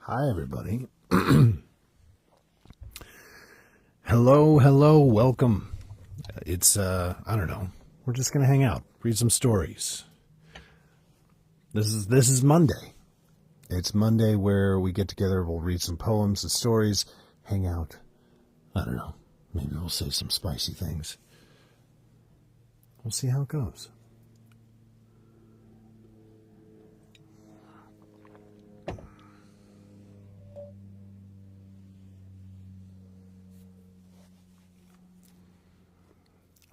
Hi, everybody. Hello, welcome. It's, I don't know. We're just going to hang out, read some stories. This is Monday. It's Monday where we get together, we'll read some poems and stories, hang out. I don't know. Maybe we'll say some spicy things. We'll see how it goes.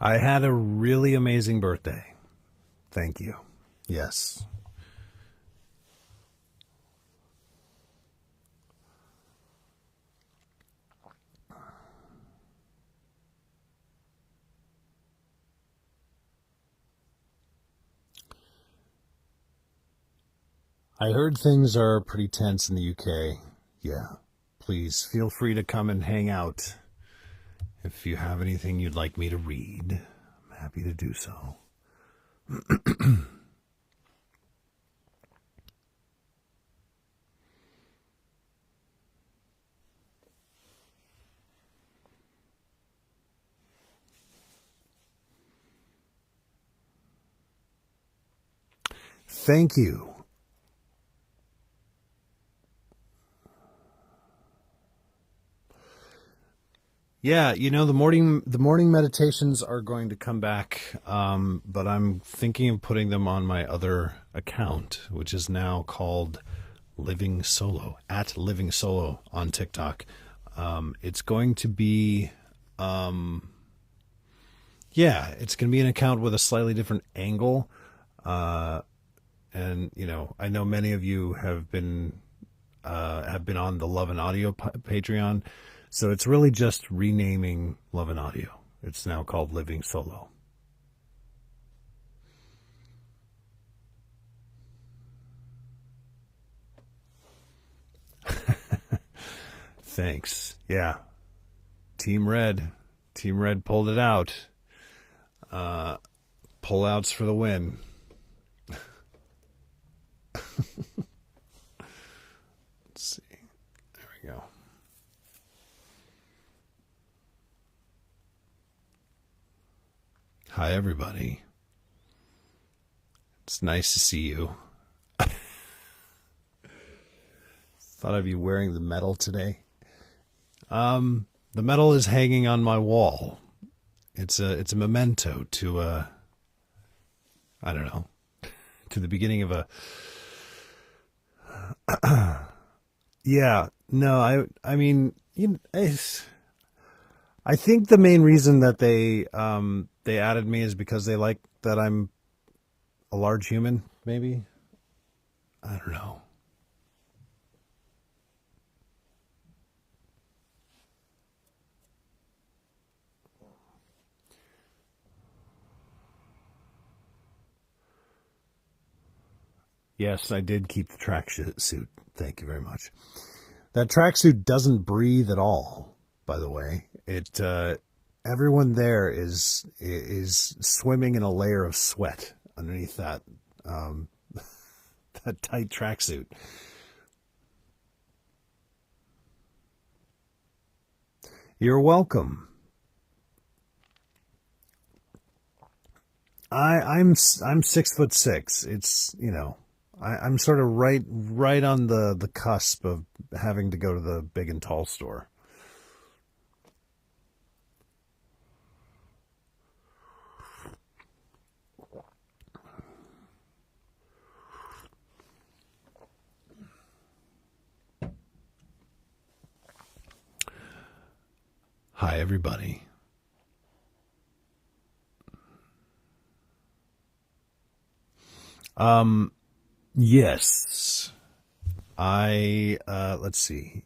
I had a really amazing birthday. Thank you. Yes. I heard things are pretty tense in the UK. Yeah. Please feel free to come and hang out. If you have anything you'd like me to read, I'm happy to do so. Thank you. Yeah, the morning meditations are going to come back, but I'm thinking of putting them on my other account, which is now called Living Solo, at Living Solo on TikTok. It's going to be, it's going to be an account with a slightly different angle, and I know many of you have been on the Love and Audio Patreon. So it's really just renaming Love and Audio. It's now called Living Solo. Thanks. Yeah. Team Red pulled it out. Pullouts for the win. Let's see. There we go. Hi, everybody. It's nice to see you. Thought I'd be wearing the medal today. The medal is hanging on my wall. It's a memento to I don't know, to the beginning of a. Yeah, no, I mean, I think the main reason that they added me is because they like that I'm a large human, maybe. I don't know. Yes, I did keep the tracksuit. Thank you very much. That tracksuit doesn't breathe at all, by the way. Everyone there is swimming in a layer of sweat underneath that that tight tracksuit. You're welcome. I'm 6'6". It's I'm sort of right on the cusp of having to go to the big and tall store. Hi, everybody. Yes. Let's see.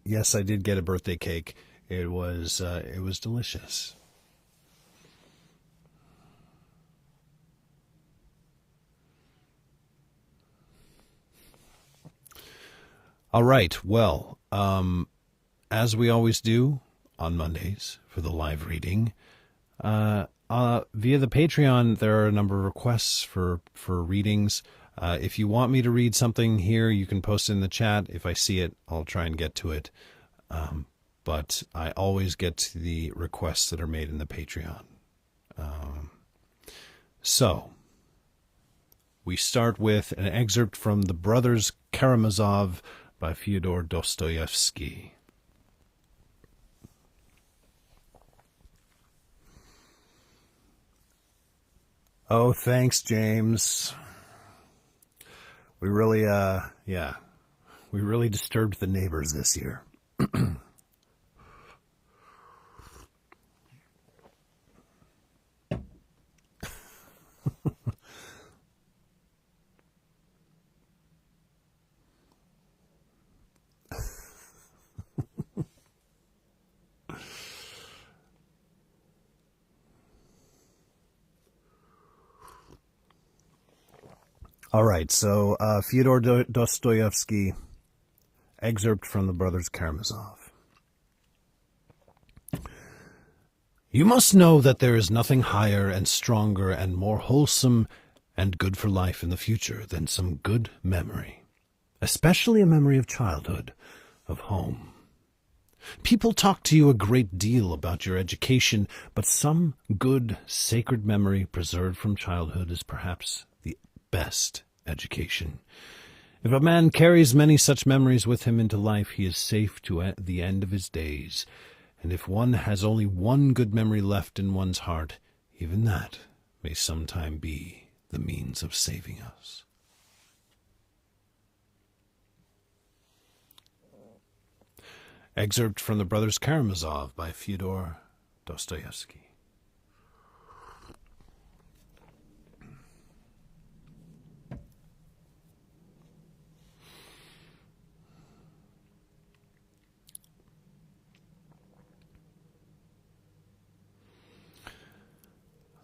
Yes, I did get a birthday cake. It was delicious. All right. Well, as we always do on Mondays for the live reading, via the Patreon, there are a number of requests for readings. If you want me to read something here, you can post it in the chat. If I see it, I'll try and get to it. But I always get to the requests that are made in the Patreon. So, we start with an excerpt from The Brothers Karamazov by Fyodor Dostoevsky. Oh, thanks, James. We really, we really disturbed the neighbors this year. All right, so Fyodor Dostoevsky, excerpt from The Brothers Karamazov. You must know that there is nothing higher and stronger and more wholesome and good for life in the future than some good memory, especially a memory of childhood, of home. People talk to you a great deal about your education, but some good, sacred memory preserved from childhood is perhaps the best education. If a man carries many such memories with him into life, he is safe to the end of his days. And if one has only one good memory left in one's heart, even that may sometime be the means of saving us. Excerpt from The Brothers Karamazov by Fyodor Dostoevsky.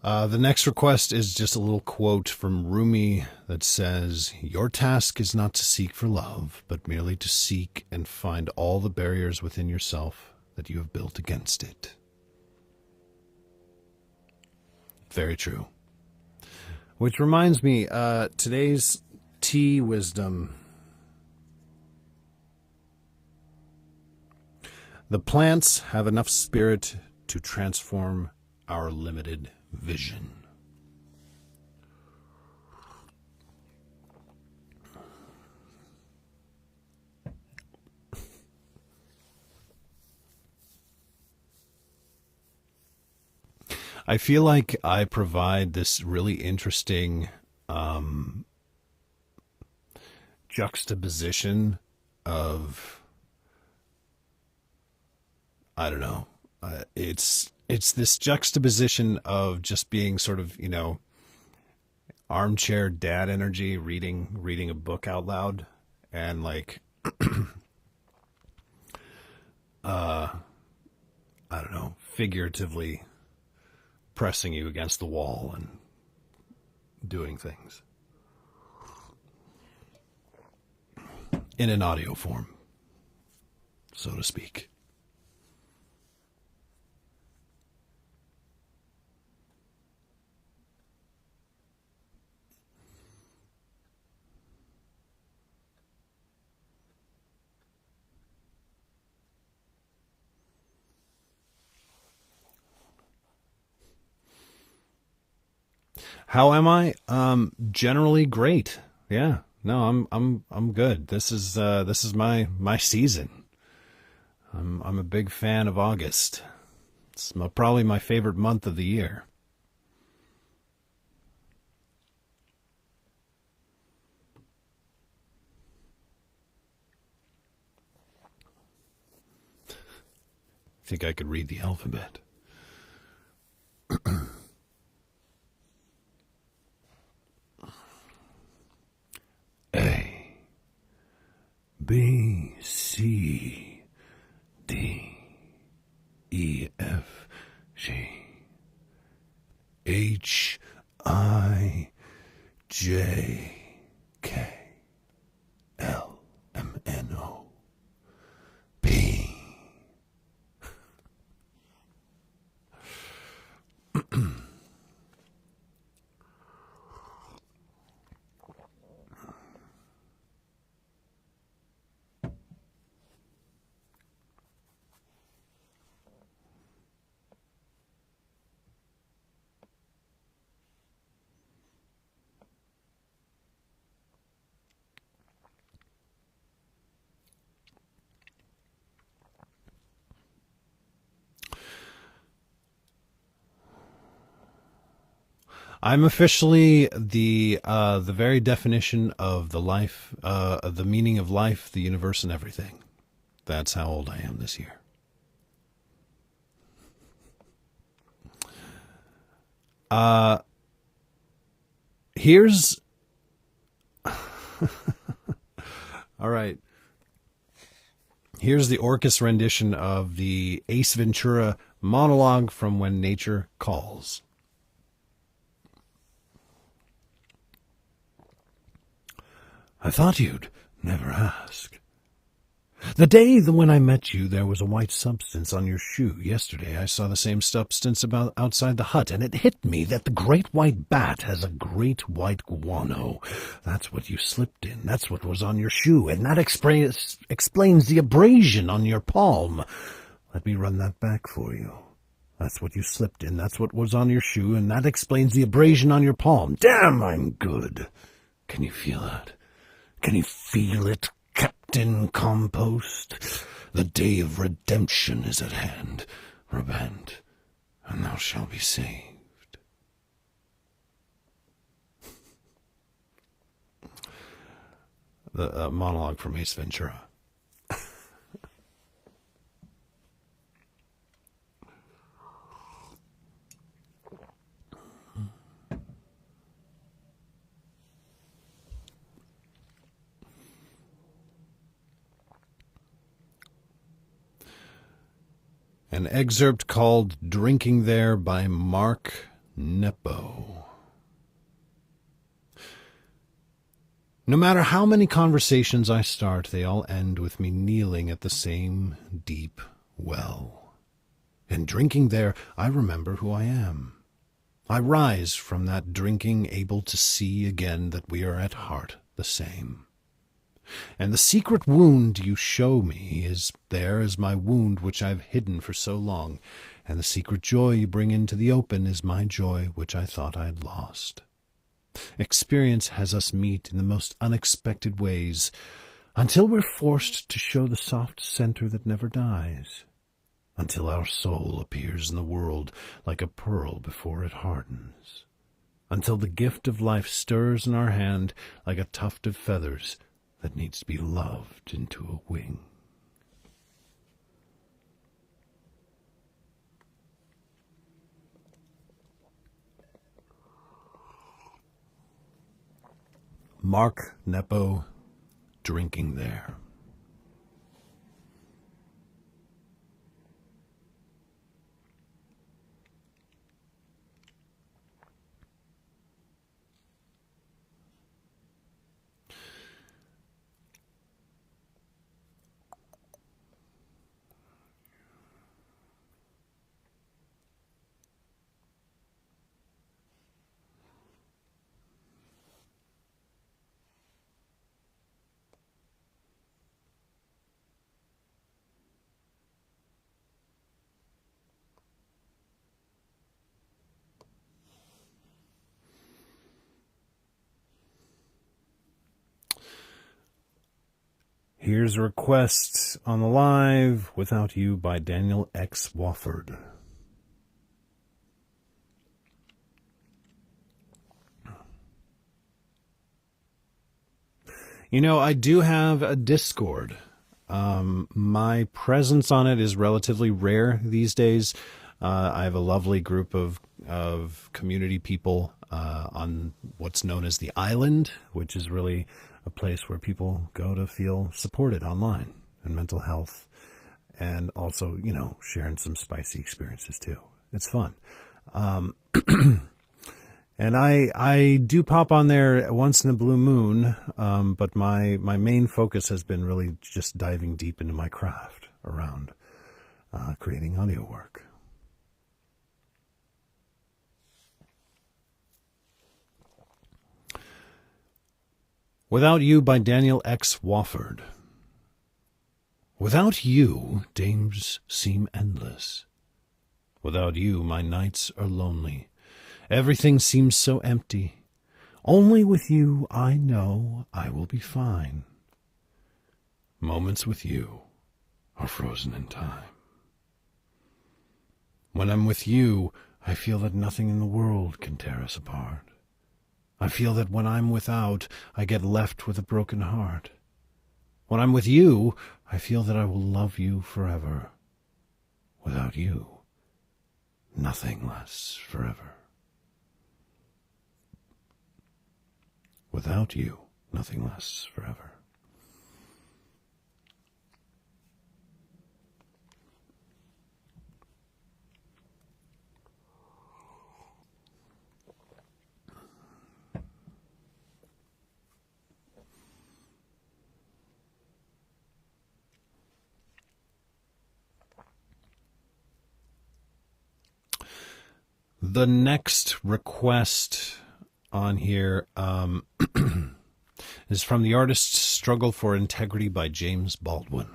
The next request is just a little quote from Rumi that says, "Your task is not to seek for love, but merely to seek and find all the barriers within yourself that you have built against it." Very true. Which reminds me, today's tea wisdom. The plants have enough spirit to transform our limited vision. I feel like I provide this really interesting juxtaposition of, I don't know, it's this juxtaposition of just being sort of, armchair dad energy, reading a book out loud, and like, I don't know, figuratively pressing you against the wall and doing things in an audio form, so to speak. How am I? Generally great. Yeah. No, I'm good. This is my season. I'm a big fan of August. It's probably my favorite month of the year. I think I could read the alphabet. A, B, C, D, E, F, G, H, I, J, K, L, M, N, O, P. I'm officially the very definition of the life, the meaning of life, the universe, and everything. That's how old I am this year. Here's all right. Here's the Orcus rendition of the Ace Ventura monologue from When Nature Calls. I thought you'd never ask. The day when I met you, there was a white substance on your shoe. Yesterday, I saw the same substance about outside the hut, and it hit me that the great white bat has a great white guano. That's what you slipped in. That's what was on your shoe, and that explains the abrasion on your palm. Let me run that back for you. That's what you slipped in. That's what was on your shoe, and that explains the abrasion on your palm. Damn, I'm good. Can you feel that? Can you feel it, Captain Compost? The day of redemption is at hand. Repent, and thou shalt be saved. The monologue from Ace Ventura. An excerpt called Drinking There by Mark Nepo. No matter how many conversations I start, they all end with me kneeling at the same deep well. In drinking there, I remember who I am. I rise from that drinking, able to see again that we are at heart the same. And the secret wound you show me is there as my wound which I've hidden for so long, and the secret joy you bring into the open is my joy which I thought I'd lost. Experience has us meet in the most unexpected ways, until we're forced to show the soft center that never dies, until our soul appears in the world like a pearl before it hardens, until the gift of life stirs in our hand like a tuft of feathers that needs to be loved into a wing. Mark Nepo, Drinking There. Here's a request on the live, Without You by Daniel X. Wofford. You know, I do have a Discord. My presence on it is relatively rare these days. I have a lovely group of community people on what's known as the Island, which is really a place where people go to feel supported online and mental health, and also, you know, sharing some spicy experiences too. It's fun. And I do pop on there once in a blue moon, but my main focus has been really just diving deep into my craft around creating audio work. Without You by Daniel X. Wofford. Without you, days seem endless. Without you, my nights are lonely. Everything seems so empty. Only with you, I know I will be fine. Moments with you are frozen in time. When I'm with you, I feel that nothing in the world can tear us apart. I feel that when I'm without, I get left with a broken heart. When I'm with you, I feel that I will love you forever. Without you, nothing lasts forever. Without you, nothing lasts forever. The next request on here is from the artist Struggle for Integrity by James Baldwin.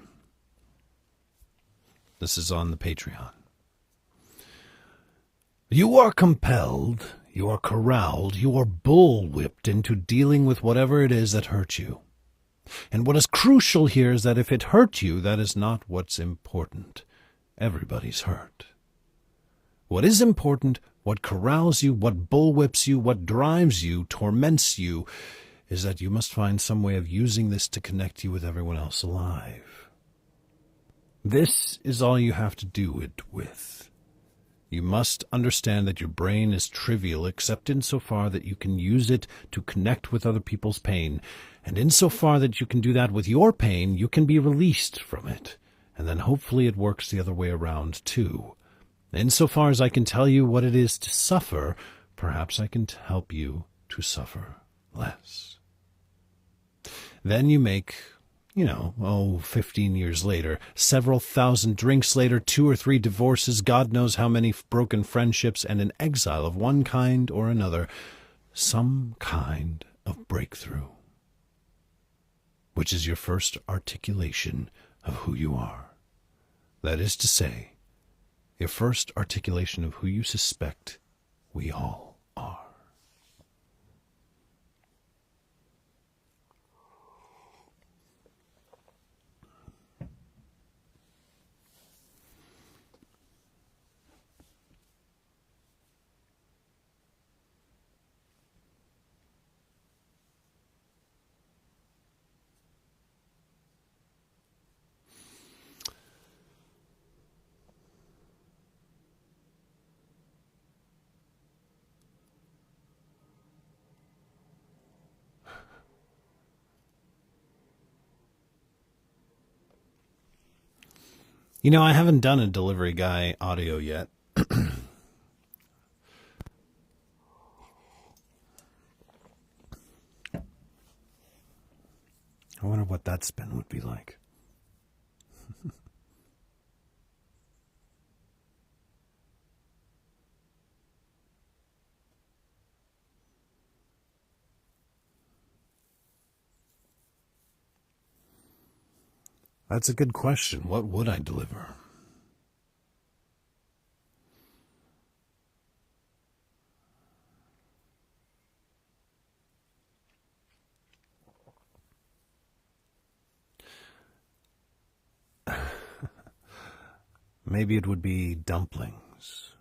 This is on the Patreon. You are compelled, you are corralled, you are bullwhipped into dealing with whatever it is that hurt you. And what is crucial here is that if it hurt you, that is not what's important. Everybody's hurt. What is important, what corrals you, what bullwhips you, what drives you, torments you, is that you must find some way of using this to connect you with everyone else alive. This is all you have to do it with. You must understand that your brain is trivial except insofar that you can use it to connect with other people's pain, and insofar that you can do that with your pain, you can be released from it, and then hopefully it works the other way around too. Insofar as I can tell you what it is to suffer, perhaps I can help you to suffer less. Then you make, 15 years later, several thousand drinks later, 2 or 3 divorces, God knows how many broken friendships, and an exile of one kind or another, some kind of breakthrough, which is your first articulation of who you are. That is to say, your first articulation of who you suspect we all are. I haven't done a delivery guy audio yet. I wonder what that spin would be like. That's a good question. What would I deliver? Maybe it would be dumplings.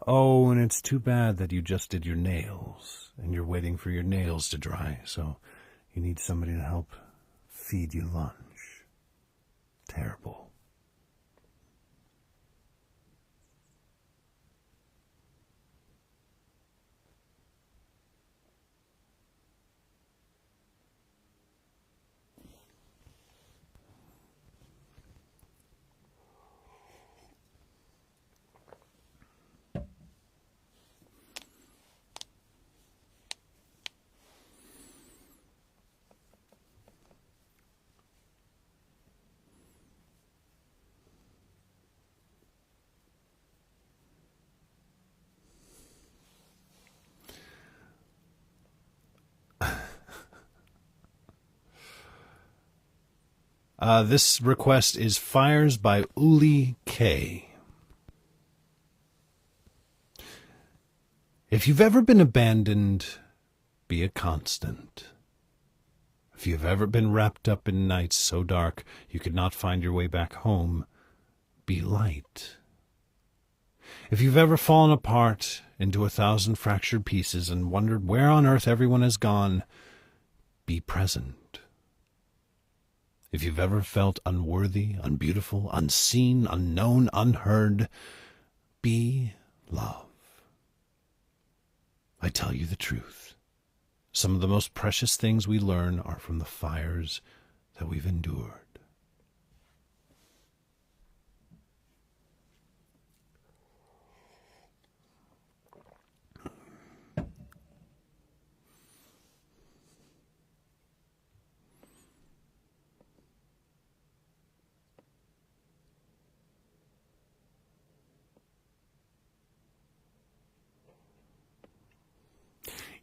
Oh, and it's too bad that you just did your nails, and you're waiting for your nails to dry, so you need somebody to help feed you lunch. Terrible. This request is Fires by Uli K. If you've ever been abandoned, be a constant. If you've ever been wrapped up in nights so dark you could not find your way back home, be light. If you've ever fallen apart into 1,000 fractured pieces and wondered where on earth everyone has gone, be present. If you've ever felt unworthy, unbeautiful, unseen, unknown, unheard, be love. I tell you the truth. Some of the most precious things we learn are from the fires that we've endured.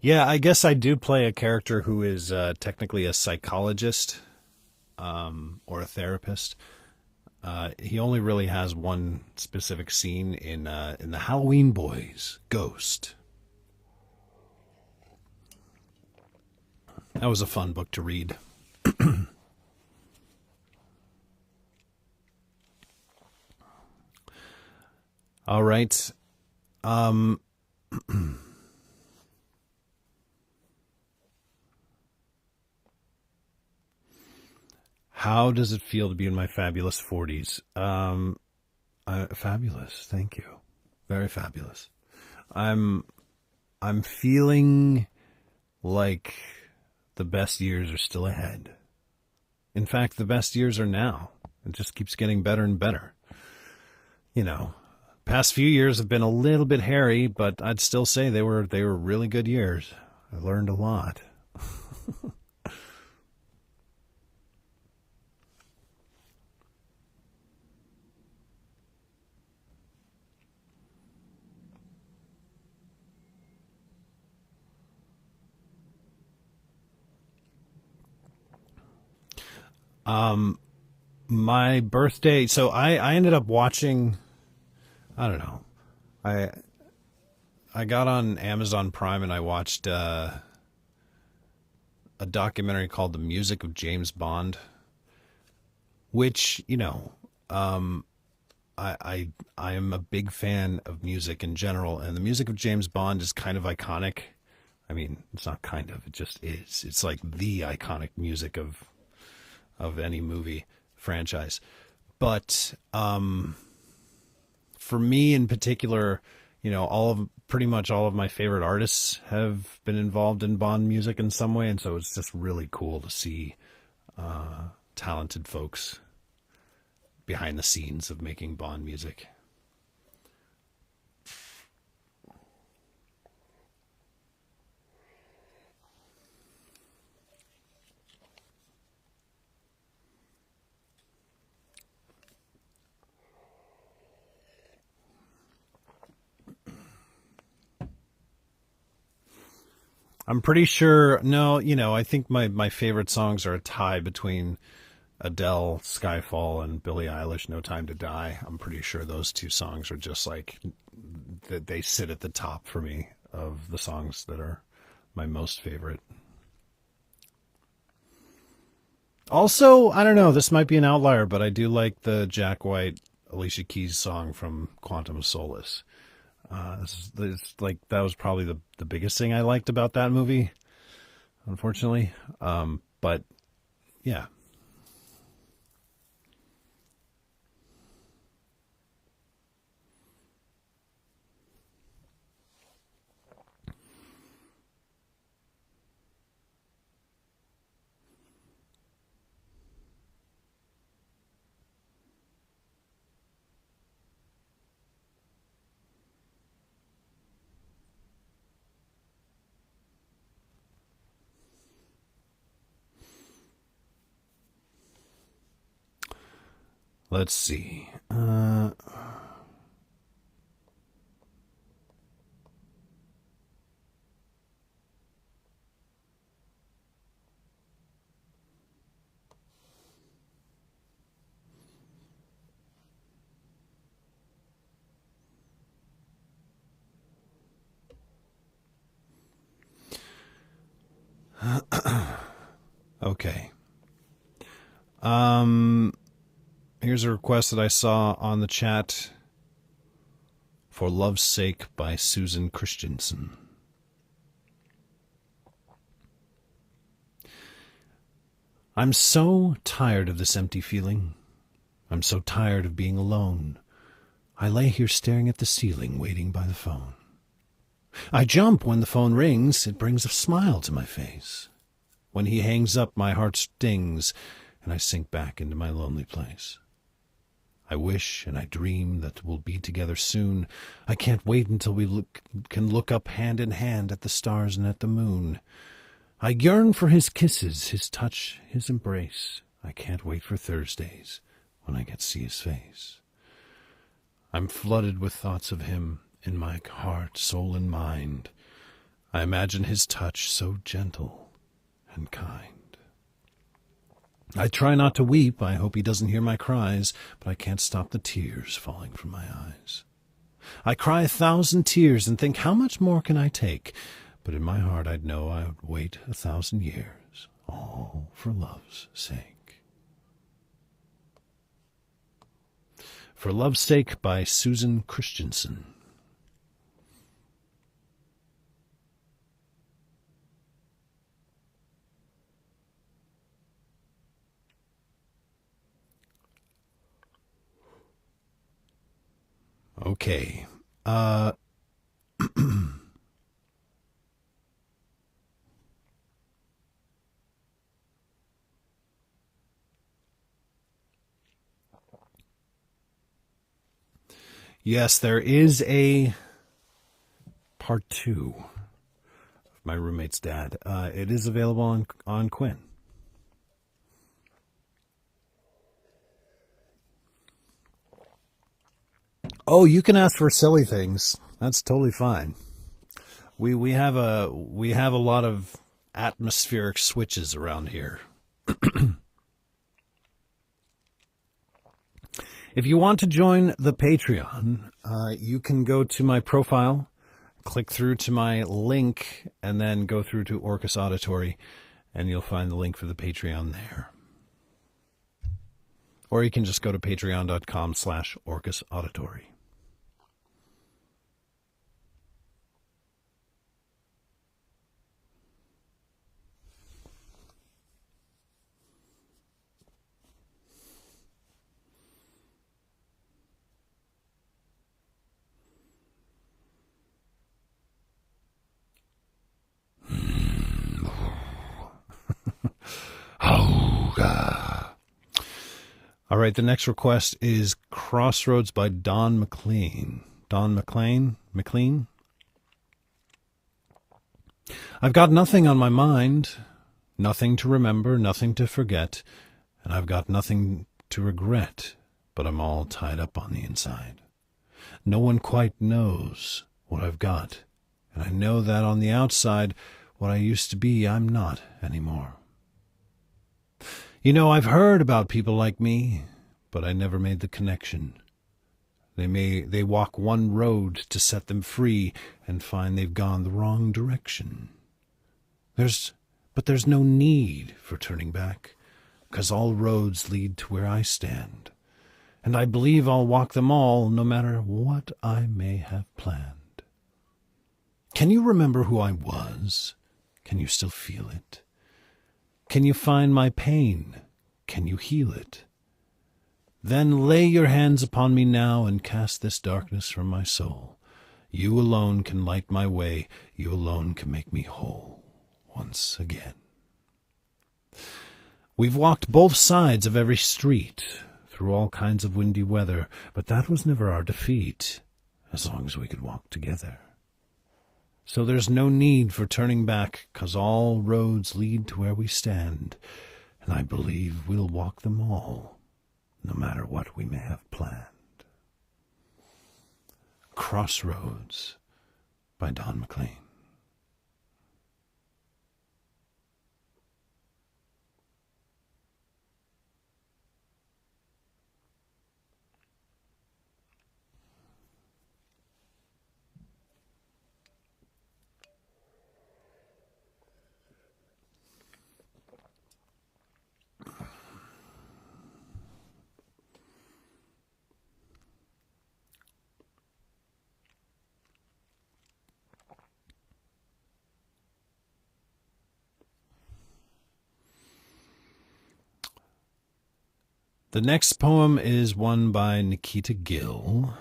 Yeah, I guess I do play a character who is technically a psychologist or a therapist. He only really has one specific scene in the Halloween Boys Ghost. That was a fun book to read. All right. Um, how does it feel to be in my fabulous 40s? Fabulous. Thank you. Very fabulous. I'm I'm feeling like the best years are still ahead. In fact, the best years are now. It just keeps getting better and better. You know, past few years have been a little bit hairy, but I'd still say they were really good years. I learned a lot. Um, my birthday. So I ended up watching. I don't know. I I got on Amazon Prime and I watched a documentary called "The Music of James Bond," which I am a big fan of music in general, and the music of James Bond is kind of iconic. I mean, it's not kind of; it just is. It's like the iconic music of any movie franchise. But for me in particular, all of pretty much all of my favorite artists have been involved in Bond music in some way, and so it's just really cool to see talented folks behind the scenes of making Bond music. I'm pretty sure. No, I think my favorite songs are a tie between Adele, Skyfall, and Billie Eilish, No Time to Die. I'm pretty sure those two songs are just like that. They sit at the top for me of the songs that are my most favorite. Also, I don't know, this might be an outlier, but I do like the Jack White, Alicia Keys song from Quantum of Solace. It's like that was probably the biggest thing I liked about that movie, unfortunately. But yeah. Let's see. Okay. Um, Here's a request that I saw on the chat For Love's Sake by Susan Christensen. I'm so tired of this empty feeling. I'm so tired of being alone. I lay here staring at the ceiling, waiting by the phone. I jump when the phone rings. It brings a smile to my face. When he hangs up, my heart stings, and I sink back into my lonely place. I wish and I dream that we'll be together soon. I can't wait until we can look up hand in hand at the stars and at the moon. I yearn for his kisses, his touch, his embrace. I can't wait for Thursdays when I get to see his face. I'm flooded with thoughts of him in my heart, soul, and mind. I imagine his touch so gentle and kind. I try not to weep. I hope he doesn't hear my cries, but I can't stop the tears falling from my eyes. I cry 1,000 tears and think, how much more can I take? But in my heart I'd know I would wait 1,000 years, all for love's sake. For Love's Sake by Susan Christensen. Okay. Yes, there is a part 2 of My Roommate's Dad. It is available on Quinn. Oh, you can ask for silly things. That's totally fine. We have a lot of atmospheric switches around here. If you want to join the Patreon, you can go to my profile, click through to my link, and then go through to Orcus Auditory, and you'll find the link for the Patreon there. Or you can just go to patreon.com/Orcus Auditory. All right, the next request is Crossroads by Don McLean. Don McLean? McLean? I've got nothing on my mind, nothing to remember, nothing to forget, and I've got nothing to regret, but I'm all tied up on the inside. No one quite knows what I've got, and I know that on the outside, what I used to be, I'm not anymore. You know, I've heard about people like me, but I never made the connection. They walk one road to set them free and find they've gone the wrong direction. But there's no need for turning back, 'cause all roads lead to where I stand. And I believe I'll walk them all, no matter what I may have planned. Can you remember who I was? Can you still feel it? Can you find my pain? Can you heal it? Then lay your hands upon me now and cast this darkness from my soul. You alone can light my way. You alone can make me whole once again. We've walked both sides of every street, through all kinds of windy weather, but that was never our defeat, as long as we could walk together. So there's no need for turning back, 'cause all roads lead to where we stand, and I believe we'll walk them all, no matter what we may have planned. Crossroads by Don McLean. The next poem is one by Nikita Gill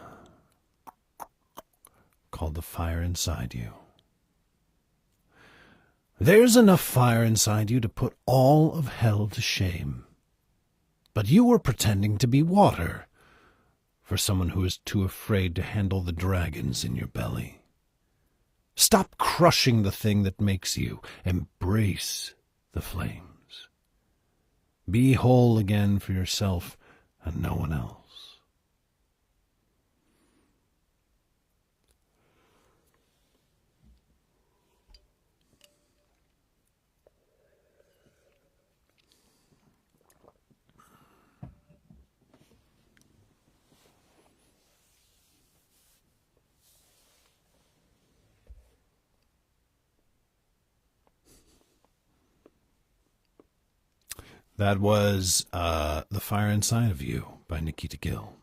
called The Fire Inside You. There's enough fire inside you to put all of hell to shame. But you were pretending to be water for someone who is too afraid to handle the dragons in your belly. Stop crushing the thing that makes you. Embrace the flames. Be whole again for yourself and no one else. That was The Fire Inside of You by Nikita Gill.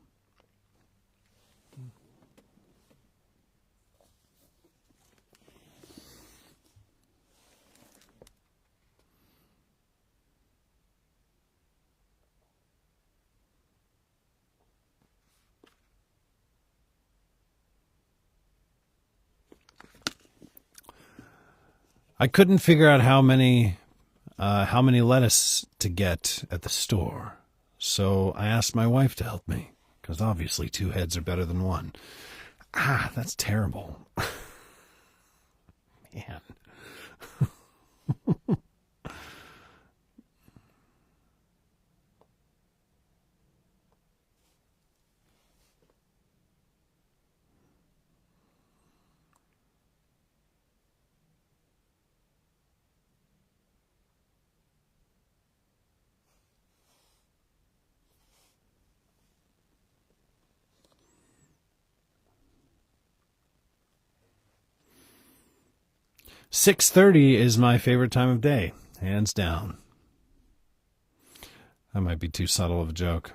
I couldn't figure out how many lettuce to get at the store, so I asked my wife to help me, because obviously 2 heads are better than 1. That's terrible. Man. "6:30 is my favorite time of day, hands down." That might be too subtle of a joke.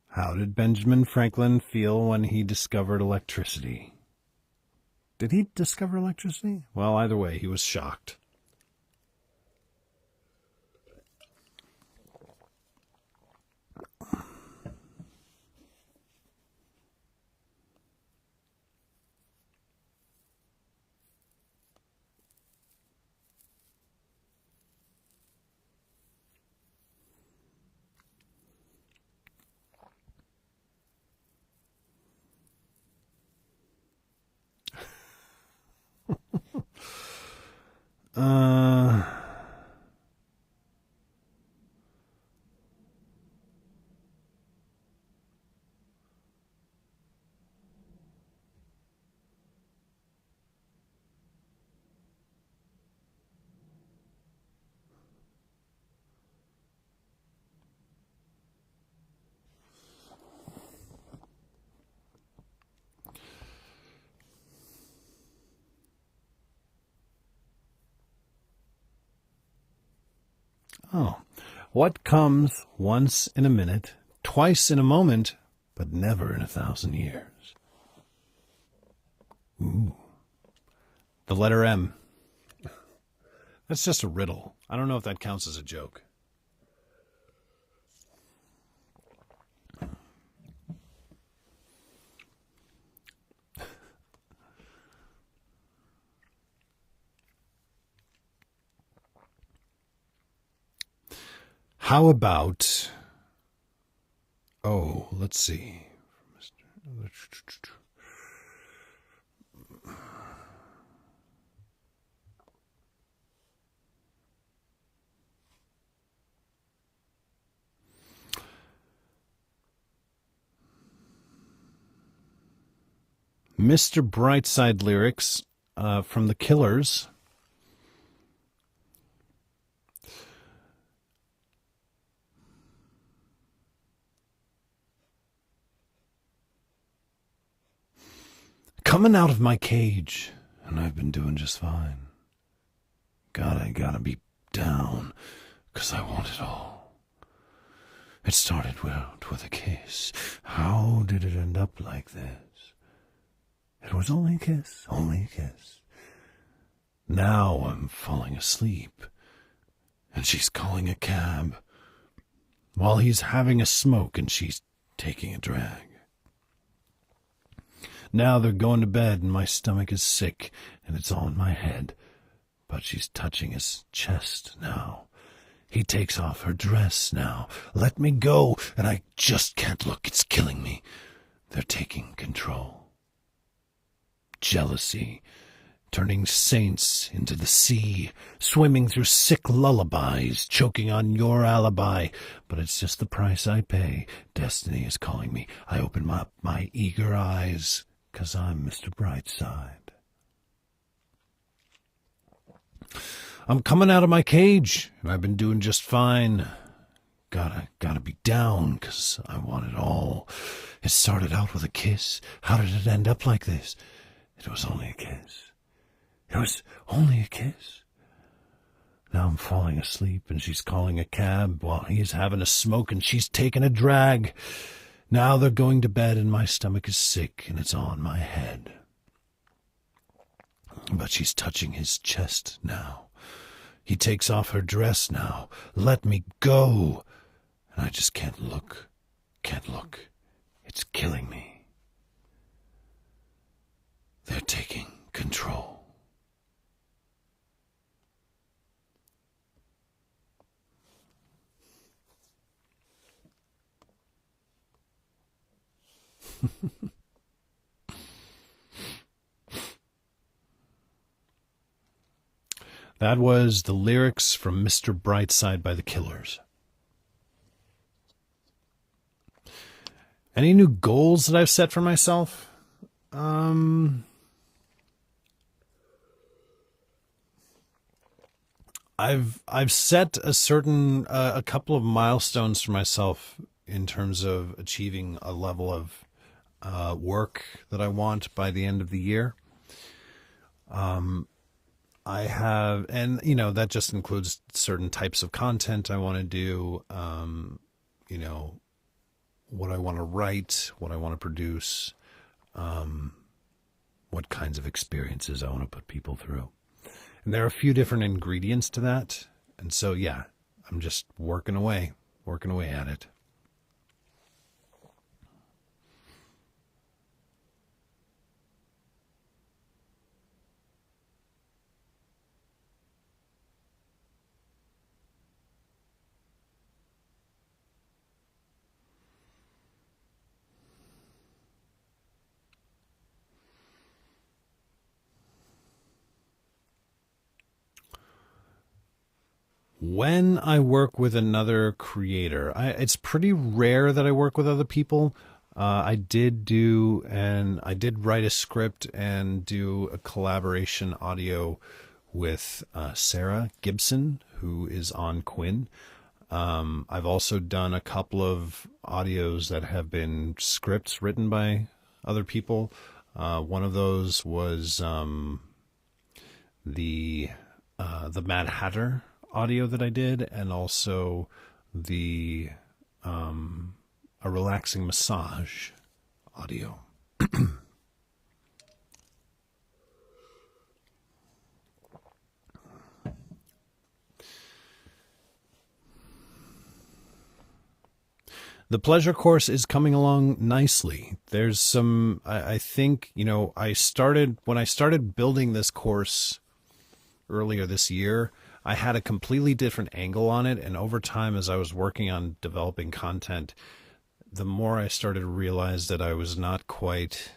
How did Benjamin Franklin feel when he discovered electricity? Did he discover electricity? Well, either way, he was shocked. What comes once in a minute, twice in a moment, but never in 1,000 years? Ooh. The letter M. That's just a riddle. I don't know if that counts as a joke. How about, let's see. Mr. Brightside lyrics from The Killers. coming out of my cage, and I've been doing just fine. God, I gotta be down, 'cause I want it all. It started with a kiss. How did it end up like this? It was only a kiss, only a kiss. Now I'm falling asleep, and she's calling a cab, while he's having a smoke and she's taking a drag. Now they're going to bed and my stomach is sick and it's all in my head, but she's touching his chest now. He takes off her dress now. Let me go, and I just can't look. It's killing me. They're taking control. Jealousy, turning saints into the sea, swimming through sick lullabies, choking on your alibi. But it's just the price I pay. Destiny is calling me. I open up my eager eyes, 'cause I'm Mr. Brightside. I'm coming out of my cage, and I've been doing just fine. Gotta be down, 'cause I want it all. It started out with a kiss. How did it end up like this? It was only a kiss. It was only a kiss. Now I'm falling asleep, and she's calling a cab while he's having a smoke, and she's taking a drag. Now they're going to bed, and my stomach is sick, and it's on my head. But she's touching his chest now. He takes off her dress now. Let me go. And I just can't look. Can't look. It's killing me. They're taking control. That was the lyrics from Mr. Brightside by the Killers. Any new goals that I've set for myself? I've set a couple of milestones for myself in terms of achieving a level of work that I want by the end of the year. I have, and that just includes certain types of content I want to do, what I want to write, what I want to produce, what kinds of experiences I want to put people through. And there are a few different ingredients to that. And so, yeah, I'm just working away at it. When I work with another creator, it's pretty rare that I work with other people. I did write a script and do a collaboration audio with Sarah Gibson, who is on Quinn. I've also done a couple of audios that have been scripts written by other people. One of those was the Mad Hatter audio that I did, and also the a relaxing massage audio. The pleasure course is coming along nicely. There's some, I think, when I started building this course earlier this year, I had a completely different angle on it. And over time, as I was working on developing content, the more I started to realize that I was not quite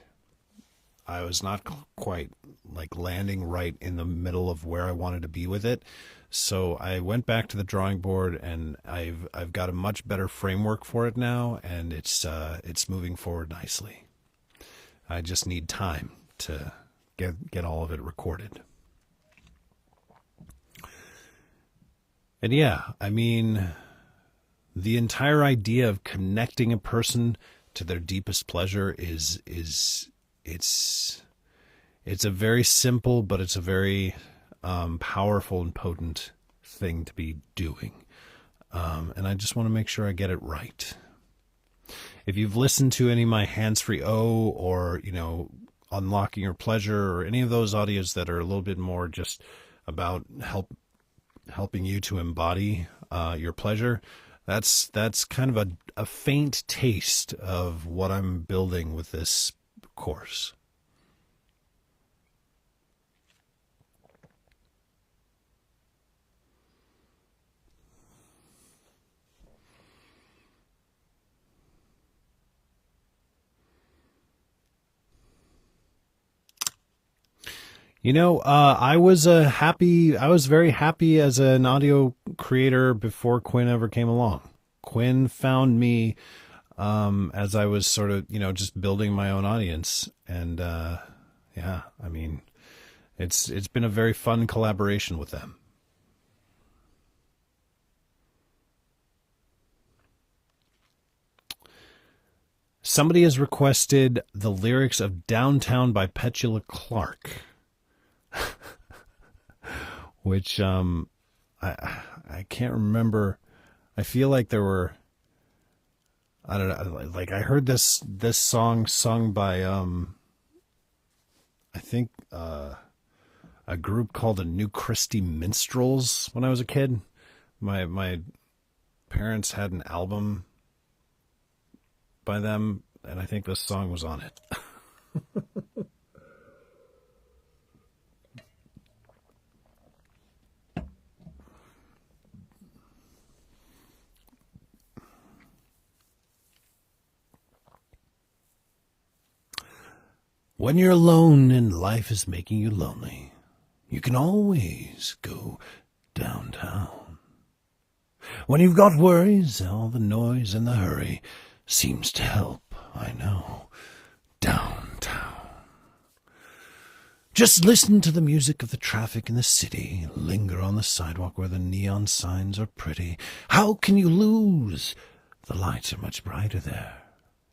like landing right in the middle of where I wanted to be with it. So I went back to the drawing board, and I've got a much better framework for it now, and it's moving forward nicely. I just need time to get all of it recorded. And yeah, I mean, the entire idea of connecting a person to their deepest pleasure is It's a very simple, but it's a very powerful and potent thing to be doing. And I just want to make sure I get it right. If you've listened to any of my Hands-Free O or, Unlocking Your Pleasure or any of those audios that are a little bit more just about helping you to embody your pleasure, that's kind of a faint taste of what I'm building with this course. I was very happy as an audio creator before Quinn ever came along. Quinn found me as I was sort of, just building my own audience. And yeah, I mean, it's been a very fun collaboration with them. Somebody has requested the lyrics of Downtown by Petula Clark. Which I can't remember. I feel like there were, I don't know, like I heard this song sung by I think a group called the New Christie Minstrels when I was a kid. My parents had an album by them, and I think this song was on it. When you're alone and life is making you lonely, you can always go downtown. When you've got worries, all the noise and the hurry seems to help, I know, downtown. Just listen to the music of the traffic in the city, linger on the sidewalk where the neon signs are pretty. How can you lose? The lights are much brighter there.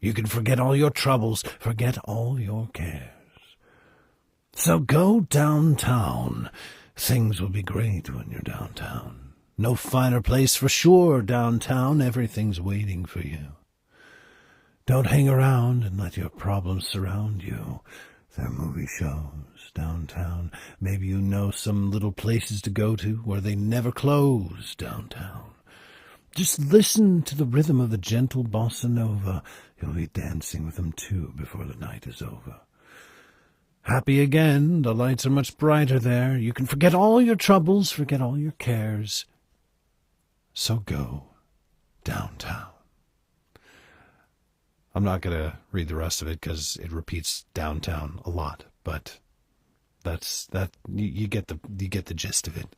You can forget all your troubles, forget all your cares. So go downtown. Things will be great when you're downtown. No finer place for sure downtown. Everything's waiting for you. Don't hang around and let your problems surround you. There are movie shows downtown. Maybe you know some little places to go to where they never close downtown. Just listen to the rhythm of the gentle bossa nova. You'll be dancing with them too before the night is over. Happy again, the lights are much brighter there. You can forget all your troubles, forget all your cares. So go downtown. I'm not going to read the rest of it because it repeats downtown a lot, but you get the gist of it.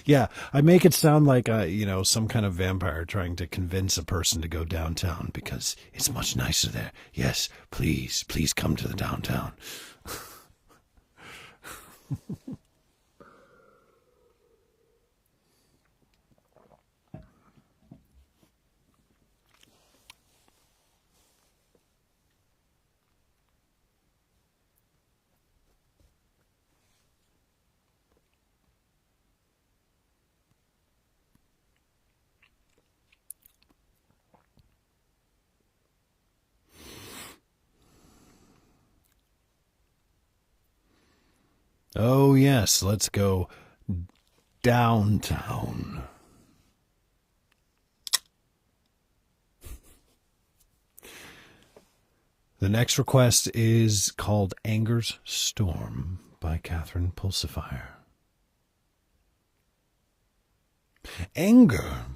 Yeah, I make it sound like some kind of vampire trying to convince a person to go downtown because it's much nicer there. Yes, please come to the downtown. Oh, yes, let's go downtown. The next request is called Anger's Storm by Catherine Pulsifier. Anger,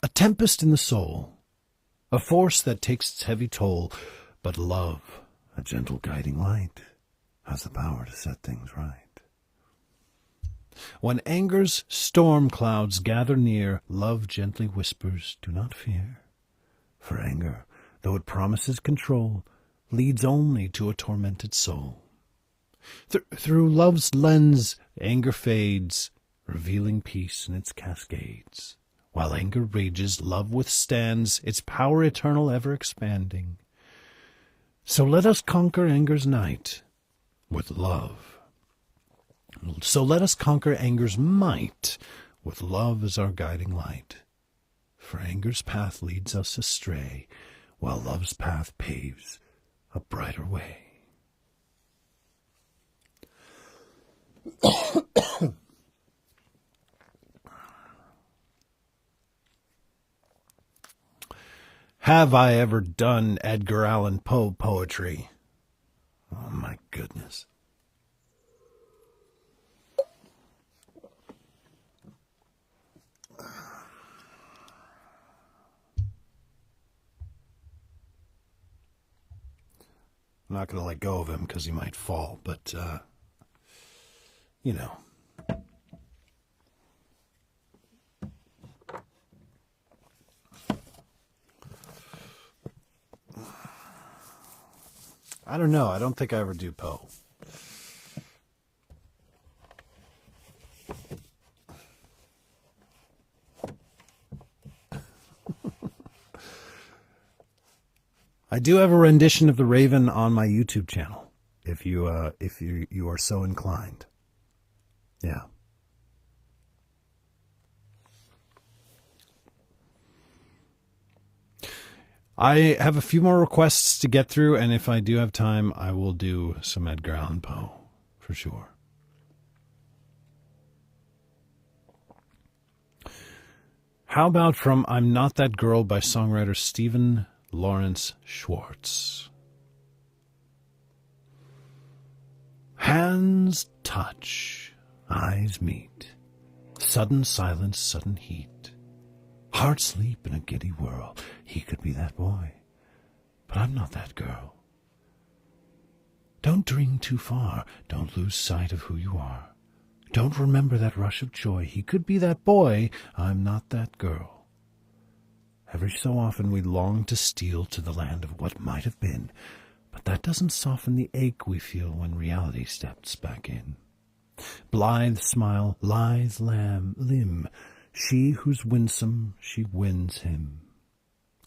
a tempest in the soul, a force that takes its heavy toll, but love, a gentle guiding light, has the power to set things right. When anger's storm clouds gather near, love gently whispers, do not fear. For anger, though it promises control, leads only to a tormented soul. Through love's lens, anger fades, revealing peace in its cascades. While anger rages, love withstands, its power eternal ever expanding. So let us conquer anger's night with love. So let us conquer anger's might with love as our guiding light. For anger's path leads us astray, while love's path paves a brighter way. Have I ever done Edgar Allan Poe poetry? Oh my goodness. I'm not going to let go of him because he might fall, but, you know. I don't know. I don't think I ever do Poe. I do have a rendition of The Raven on my YouTube channel, if you are so inclined. Yeah. I have a few more requests to get through, and if I do have time, I will do some Edgar Allan Poe, for sure. How about from I'm Not That Girl by songwriter Stephen Lawrence Schwartz. Hands touch, eyes meet, sudden silence, sudden heat. Hearts leap in a giddy whirl. He could be that boy, but I'm not that girl. Don't dream too far. Don't lose sight of who you are. Don't remember that rush of joy. He could be that boy. I'm not that girl. Every so often we long to steal to the land of what might have been, but that doesn't soften the ache we feel when reality steps back in. Blithe smile, lithe limb, she who's winsome, she wins him.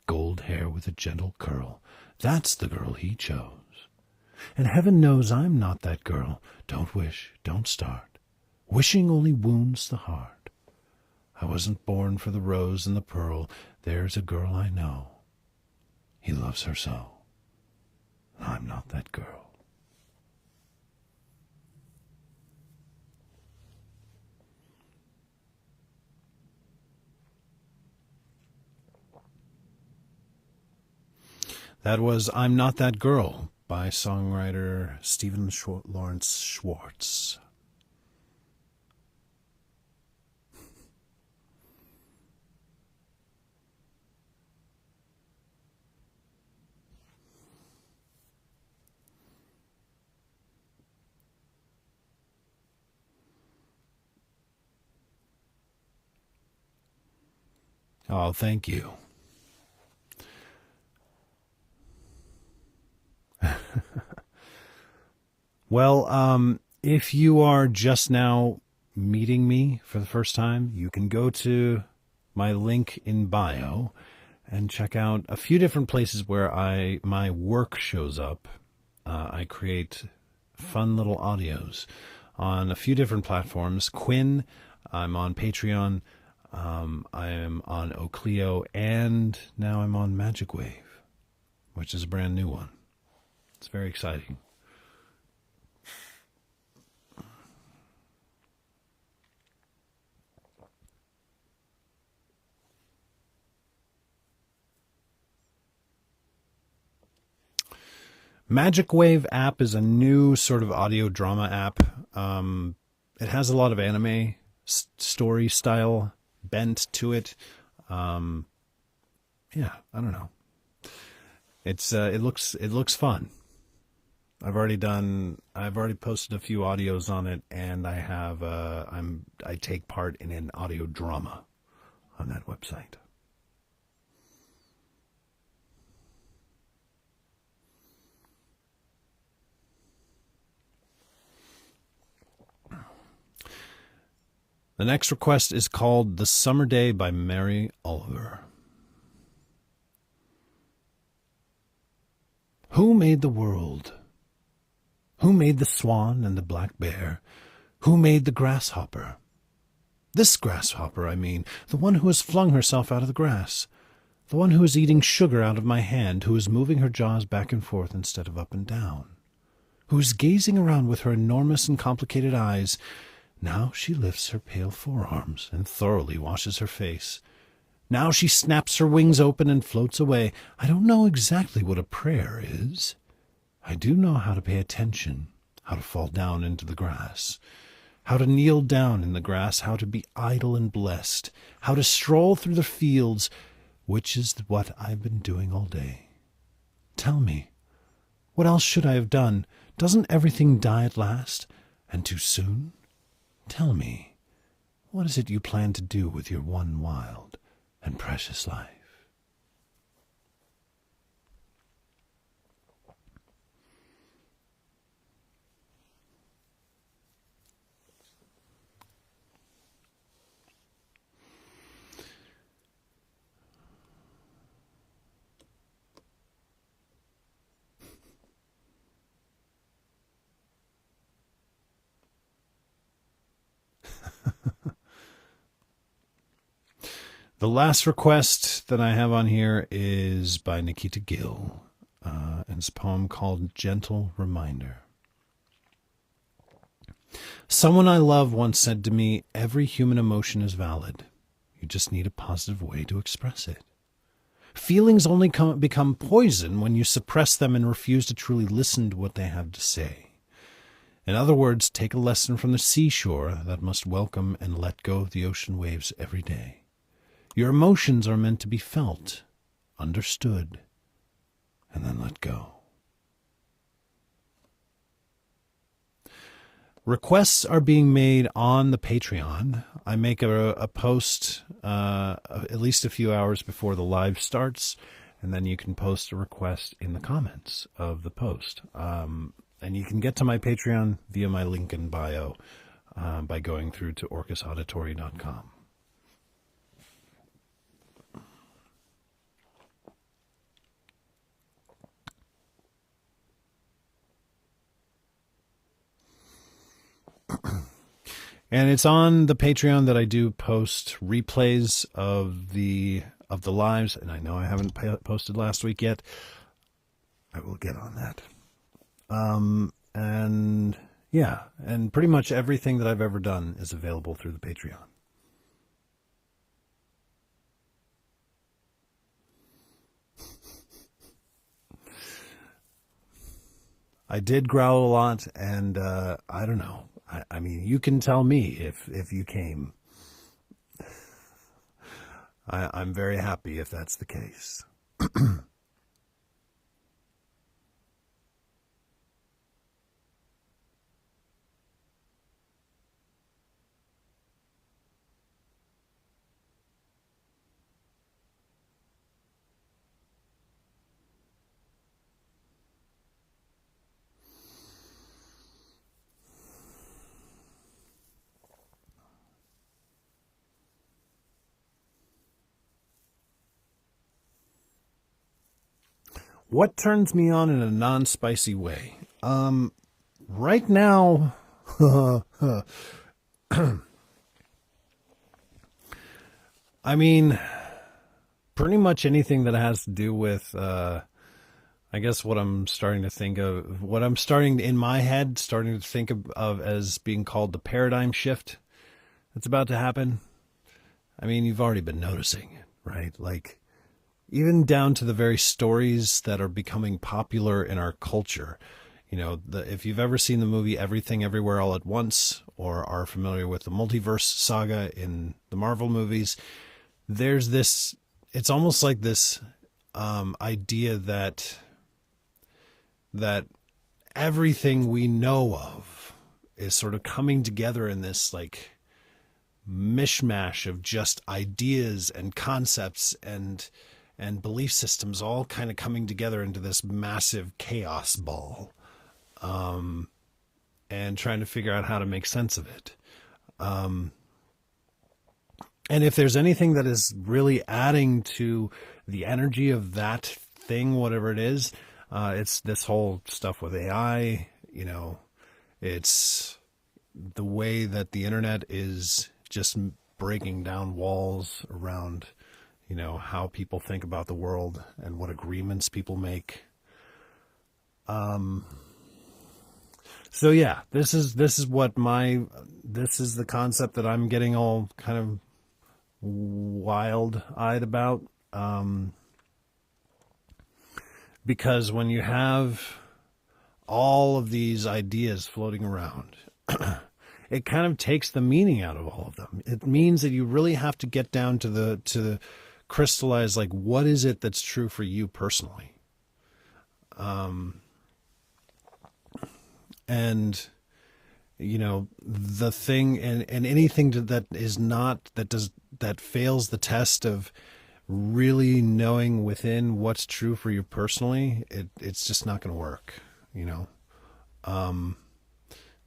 Gold hair with a gentle curl, that's the girl he chose. And heaven knows I'm not that girl. Don't wish, don't start. Wishing only wounds the heart. I wasn't born for the rose and the pearl. There's a girl I know. He loves her so. I'm not that girl. That was I'm Not That Girl by songwriter Stephen Lawrence Schwartz. Oh, thank you. Well, if you are just now meeting me for the first time, you can go to my link in bio and check out a few different places where my work shows up. I create fun little audios on a few different platforms. Quinn, I'm on Patreon, I am on Ocleo, and now I'm on Magic Wave, which is a brand new one. It's very exciting. Magic Wave app is a new sort of audio drama app. It has a lot of anime story style bent to it. Yeah, I don't know. It looks fun. I've already posted a few audios on it, and I take part in an audio drama on that website. The next request is called The Summer Day by Mary Oliver. Who made the world? Who made the swan and the black bear? Who made the grasshopper? This grasshopper, I mean, the one who has flung herself out of the grass. The one who is eating sugar out of my hand, who is moving her jaws back and forth instead of up and down. Who is gazing around with her enormous and complicated eyes. Now she lifts her pale forearms and thoroughly washes her face. Now she snaps her wings open and floats away. I don't know exactly what a prayer is. I do know how to pay attention, how to fall down into the grass, how to kneel down in the grass, how to be idle and blessed, how to stroll through the fields, which is what I've been doing all day. Tell me, what else should I have done? Doesn't everything die at last, and too soon? Tell me, what is it you plan to do with your one wild and precious life? The last request that I have on here is by Nikita Gill. And it's a poem called Gentle Reminder. Someone I love once said to me, every human emotion is valid. You just need a positive way to express it. Feelings only become poison when you suppress them and refuse to truly listen to what they have to say. In other words, take a lesson from the seashore that must welcome and let go of the ocean waves every day. Your emotions are meant to be felt, understood, and then let go. Requests are being made on the Patreon. I make a post at least a few hours before the live starts, and then you can post a request in the comments of the post. And you can get to my Patreon via my link in bio by going through to orcusauditory.com. And it's on the Patreon that I do post replays of the lives, and I know I haven't posted last week yet. I will get on that. And yeah, and pretty much everything that I've ever done is available through the Patreon. I did growl a lot, and I don't know. I mean, you can tell me if you came. I'm very happy if that's the case. What turns me on in a non-spicy way? Right now, I mean, pretty much anything that has to do with, I guess what I'm starting to think of, what I'm starting in my head, starting to think of as being called the paradigm shift that's about to happen. I mean, you've already been noticing it, right? Like, even down to the very stories that are becoming popular in our culture. You know, if you've ever seen the movie Everything Everywhere All at Once, or are familiar with the multiverse saga in the Marvel movies, there's this, it's almost like this idea that everything we know of is sort of coming together in this like mishmash of just ideas and concepts and belief systems all kind of coming together into this massive chaos ball, and trying to figure out how to make sense of it. And if there's anything that is really adding to the energy of that thing, whatever it is, it's this whole stuff with AI. It's the way that the internet is just breaking down walls around, how people think about the world and what agreements people make. So yeah, this is the concept that I'm getting all kind of wild-eyed about, because when you have all of these ideas floating around, it kind of takes the meaning out of all of them. It means that you really have to get down to crystallize, like, what is it that's true for you personally. And the thing, and anything that fails the test of really knowing within what's true for you personally, it's just not going to work,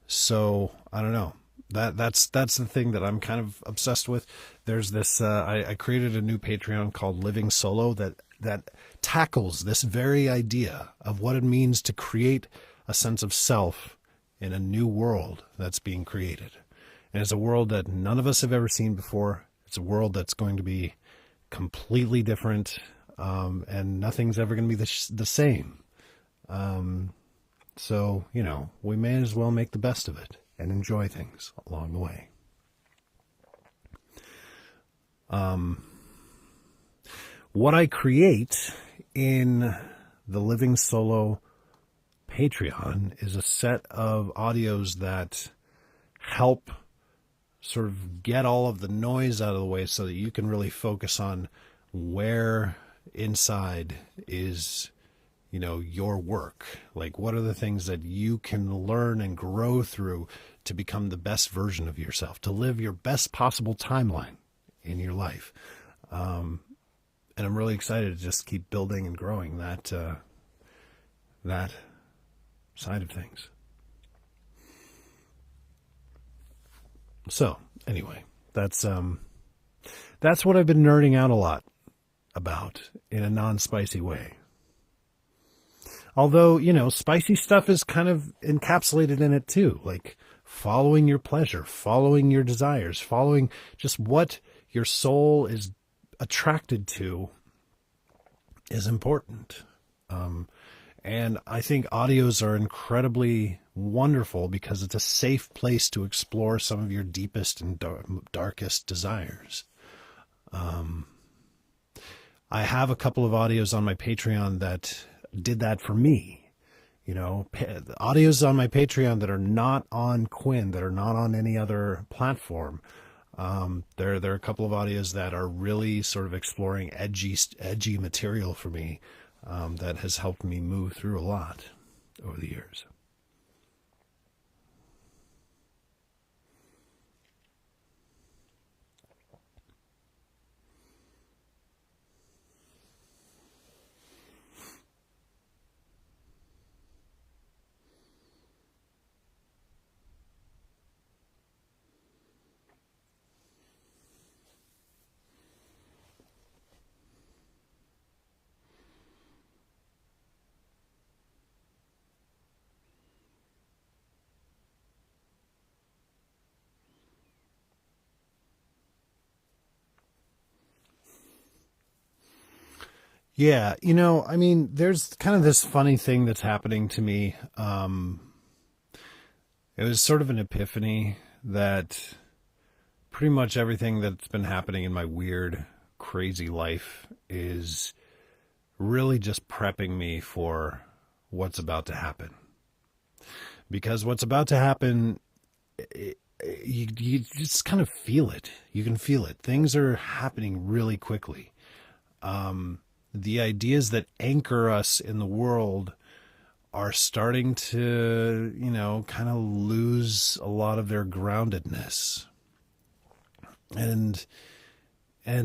so I don't know. That's the thing that I'm kind of obsessed with. There's this. I created a new Patreon called Living Solo that tackles this very idea of what it means to create a sense of self in a new world that's being created. And it's a world that none of us have ever seen before. It's a world that's going to be completely different, and nothing's ever going to be the same. So, we may as well make the best of it and enjoy things along the way. What I create in the Living Solo Patreon is a set of audios that help sort of get all of the noise out of the way so that you can really focus on where inside is, your work. Like, what are the things that you can learn and grow through to become the best version of yourself, to live your best possible timeline in your life. And I'm really excited to just keep building and growing that side of things. So anyway, that's what I've been nerding out a lot about in a non-spicy way. Although, spicy stuff is kind of encapsulated in it too, like following your pleasure, following your desires, following just what your soul is attracted to is important. And I think audios are incredibly wonderful because it's a safe place to explore some of your deepest and darkest desires. I have a couple of audios on my Patreon that did that for me. Audios on my Patreon that are not on Quinn, that are not on any other platform. There are a couple of audios that are really sort of exploring edgy material for me, that has helped me move through a lot over the years. Yeah, there's kind of this funny thing that's happening to me. It was sort of an epiphany that pretty much everything that's been happening in my weird, crazy life is really just prepping me for what's about to happen. Because what's about to happen, you just kind of feel it. You can feel it. Things are happening really quickly. The ideas that anchor us in the world are starting to, kind of lose a lot of their groundedness. And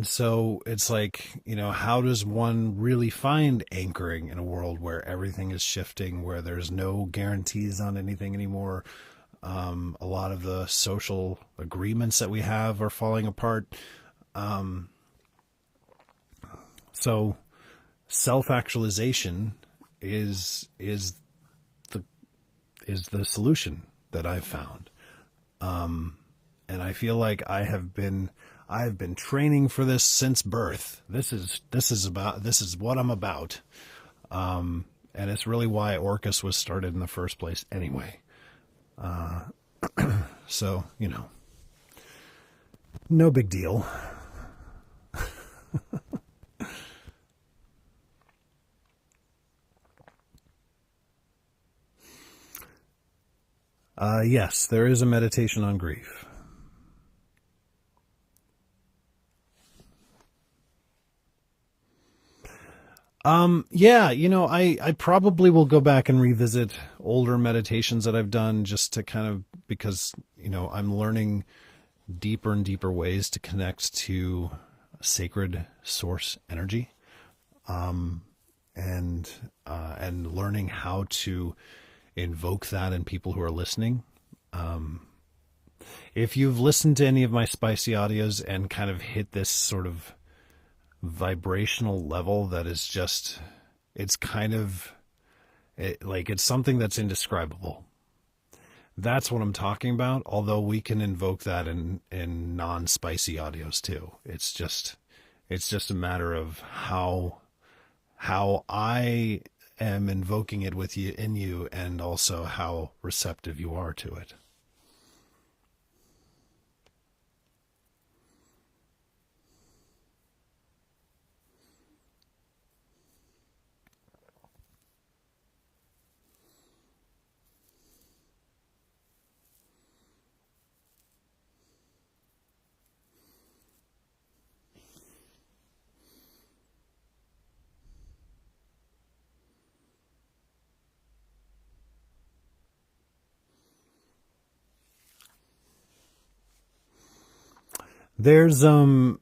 so it's like, how does one really find anchoring in a world where everything is shifting, where there's no guarantees on anything anymore? A lot of the social agreements that we have are falling apart. So self-actualization is the is the solution that I've found. And I feel like I've been training for this since birth. This is what I'm about. And it's really why Orcus was started in the first place anyway. So, no big deal. Yes, there is a meditation on grief. Yeah, I probably will go back and revisit older meditations that I've done just to kind of, because, I'm learning deeper and deeper ways to connect to sacred source energy, and learning how to invoke that in people who are listening. If you've listened to any of my spicy audios and kind of hit this sort of vibrational level that is just, it's kind of like it's something that's indescribable. That's what I'm talking about. Although we can invoke that in non-spicy audios too. It's just a matter of how I am invoking it with you in you, and also how receptive you are to it. There's I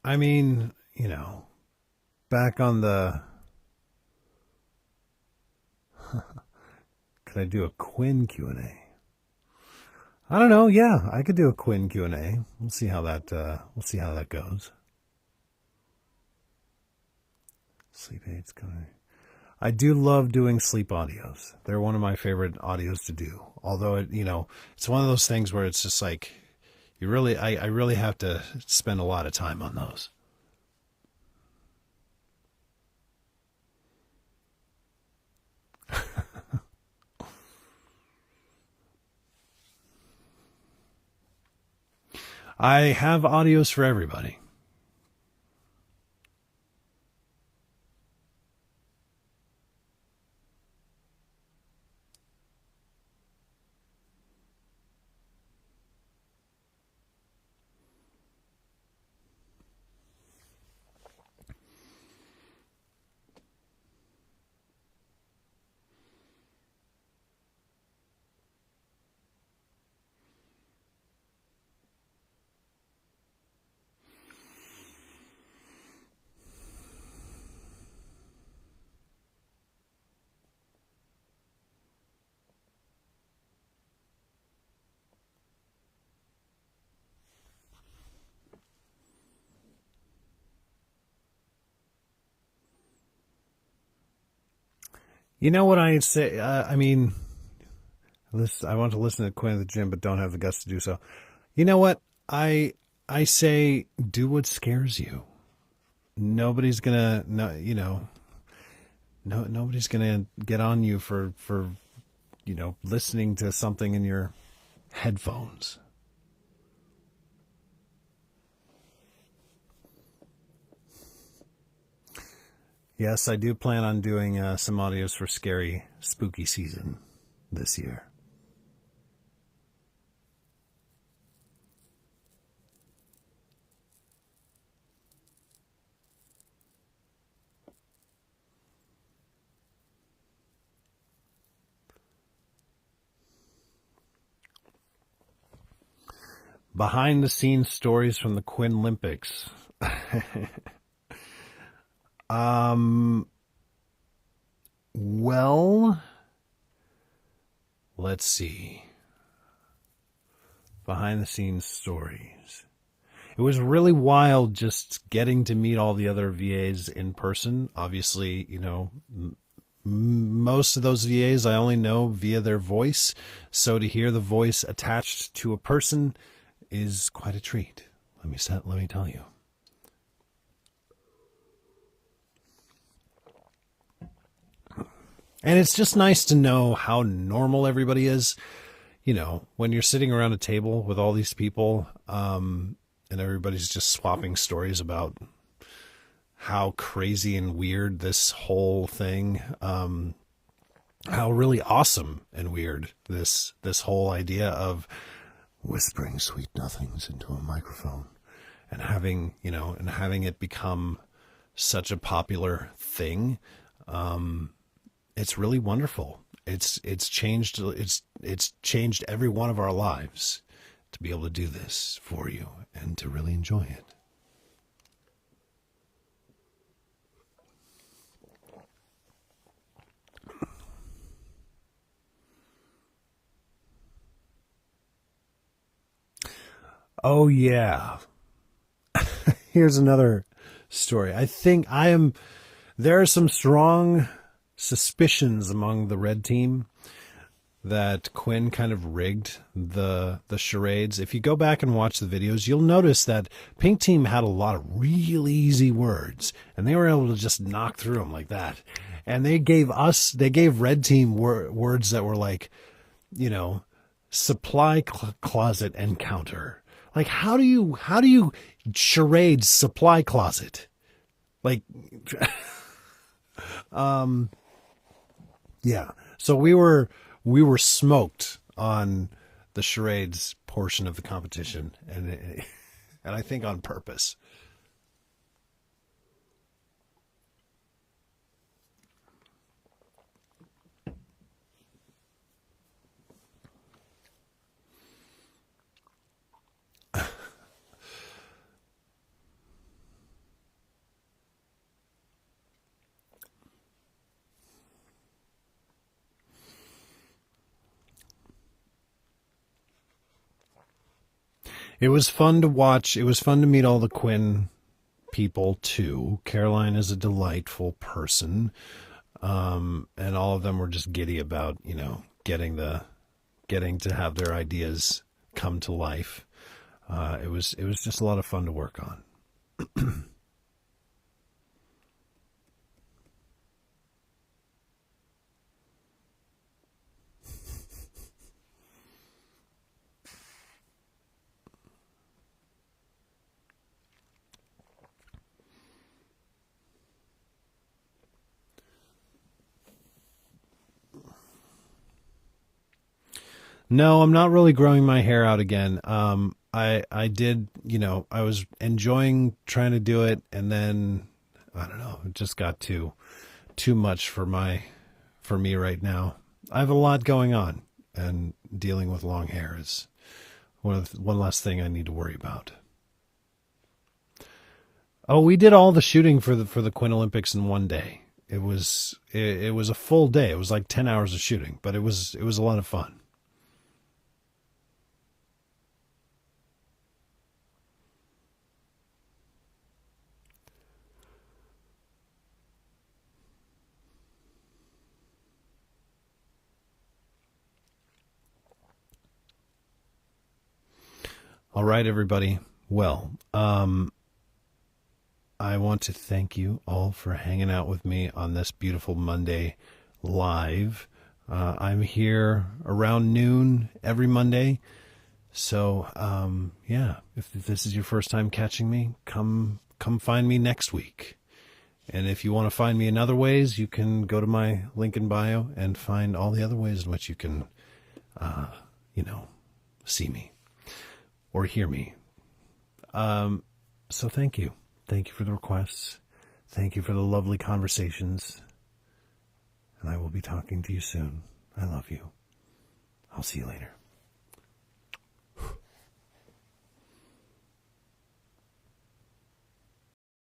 mean, back on the, could I do a Quinn Q&A? I don't know. Yeah, I could do a Quinn Q&A. We'll see how that goes. Sleep aids coming. I do love doing sleep audios. They're one of my favorite audios to do. Although it's one of those things where it's just like I really have to spend a lot of time on those. I have audios for everybody. You know what I'd say? I want to listen to Quinn at the gym, but don't have the guts to do so. You know what? I say do what scares you. Nobody's gonna nobody's gonna get on you for listening to something in your headphones. Yes, I do plan on doing some audios for scary, spooky season this year. Behind the scenes stories from the Quinn Olympics. um, well, let's see. Behind the scenes stories. it was really wild just getting to meet all the other VAs in person. Obviously, you know, most of those VAs I only know via their voice. So to hear the voice attached to a person is quite a treat. Let me tell you. And it's just nice to know how normal everybody is. You know, when you're sitting around a table with all these people, and everybody's just swapping stories about how crazy and weird this whole thing, how really awesome and weird this whole idea of whispering sweet nothings into a microphone and having it become such a popular thing. It's really wonderful. It's changed every one of our lives to be able to do this for you and to really enjoy it. Oh yeah. Here's another story. There are some strong suspicions among the red team that Quinn kind of rigged the charades. If you go back and watch the videos, you'll notice that pink team had a lot of really easy words, and they were able to just knock through them like that. And they gave red team words that were like, you know, supply closet encounter. Like, how do you charade supply closet? Like, yeah. So we were smoked on the charades portion of the competition, and I think on purpose. It was fun to watch. It was fun to meet all the Quinn people too. Caroline is a delightful person, and all of them were just giddy about, you know, getting to have their ideas come to life. It was just a lot of fun to work on. No, I'm not really growing my hair out again. I did, you know, I was enjoying trying to do it, and then I don't know, it just got too much for me right now. I have a lot going on, and dealing with long hair is one less thing I need to worry about. Oh, we did all the shooting for the Quinn Olympics in one day. It was a full day. It was like 10 hours of shooting, but it was a lot of fun. All right, everybody. Well, I want to thank you all for hanging out with me on this beautiful Monday live. I'm here around noon every Monday. So, yeah, if this is your first time catching me, come find me next week. And if you want to find me in other ways, you can go to my link in bio and find all the other ways in which you can, you know, see me or hear me. So thank you. Thank you for the requests. Thank you for the lovely conversations. And I will be talking to you soon. I love you. I'll see you later.